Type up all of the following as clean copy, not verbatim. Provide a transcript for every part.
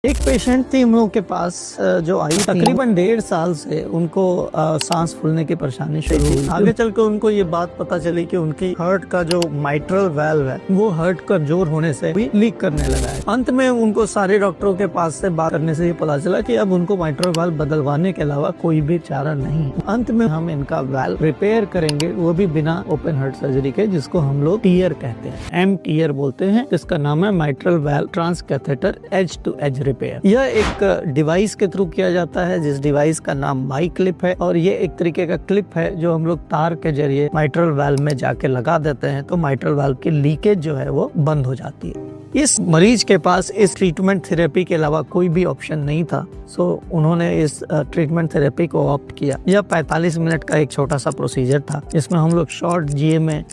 एक पेशेंट थी हम लोग के पास जो आई तकरीबन 1.5 साल से उनको सांस फूलने की परेशानी शुरू हुई। आगे चल के उनको ये बात पता चली कि उनकी हार्ट का जो माइट्रल वाल्व है वो हार्ट कमजोर होने से भी लीक करने लगा है। अंत में उनको सारे डॉक्टरों के पास से बात करने से ये पता चला कि अब उनको माइट्रल वाल्व बदलवाने के अलावा कोई भी चारा नहीं। अंत में हम इनका वाल्व रिपेयर करेंगे, वो भी बिना ओपन हार्ट सर्जरी के, जिसको हम लोग टीयर कहते हैं, एम टीयर बोलते हैं, जिसका नाम है mitral valve transcatheter edge to edge repair. यह एक डिवाइस के थ्रू किया जाता है जिस डिवाइस का नाम माई क्लिप है, और ये एक तरीके का क्लिप है जो हम लोग तार के जरिए माइट्रल वाल्व में जाके लगा देते हैं, तो माइट्रल वाल्व की लीकेज जो है वो बंद हो जाती है। इस मरीज के पास इस ट्रीटमेंट थेरेपी के अलावा कोई भी ऑप्शन नहीं था, सो उन्होंने इस ट्रीटमेंट थेरेपी को ऑप्ट किया। यह 45 मिनट का एक छोटा सा प्रोसीजर था जिसमें हम लोग शॉर्ट जीए में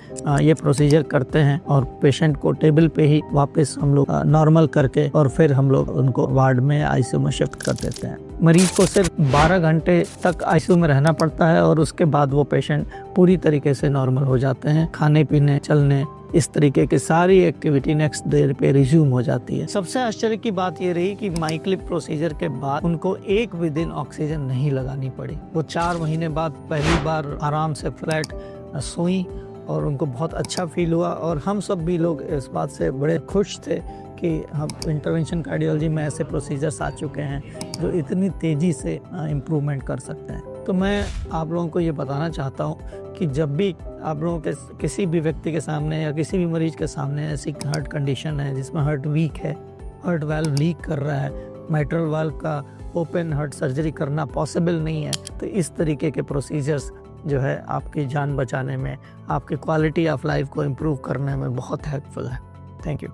ये प्रोसीजर करते हैं और पेशेंट को टेबल पे ही वापस हम लोग नॉर्मल करके और फिर हम लोग उनको वार्ड में आईसीयू में शिफ्ट कर देते हैं। मरीज को सिर्फ 12 घंटे तक आईसीयू में रहना पड़ता है और उसके बाद वो पेशेंट पूरी तरीके से नॉर्मल हो जाते हैं। खाने पीने, चलने, इस तरीके की सारी एक्टिविटी नेक्स्ट डे पे रिज्यूम हो जाती है। सबसे आश्चर्य की बात ये रही कि माई क्लिप प्रोसीजर के बाद उनको एक भी दिन ऑक्सीजन नहीं लगानी पड़ी। वो 4 महीने बाद पहली बार आराम से फ्लैट सोई और उनको बहुत अच्छा फील हुआ। और हम सब भी लोग इस बात से बड़े खुश थे कि हम इंटरवेंशन कार्डियोलॉजी में ऐसे प्रोसीजर्स आ चुके हैं जो इतनी तेज़ी से इम्प्रूवमेंट कर सकते हैं। तो मैं आप लोगों को ये बताना चाहता हूँ कि जब भी आप लोगों के किसी भी व्यक्ति के सामने या किसी भी मरीज के सामने ऐसी हार्ट कंडीशन है जिसमें हार्ट वीक है, हार्ट वाल्व लीक कर रहा है, माइट्रल वाल्व का ओपन हार्ट सर्जरी करना पॉसिबल नहीं है, तो इस तरीके के प्रोसीजर्स जो है आपकी जान बचाने में, आपकी क्वालिटी ऑफ लाइफ को इम्प्रूव करने में बहुत हेल्पफुल है। Thank you.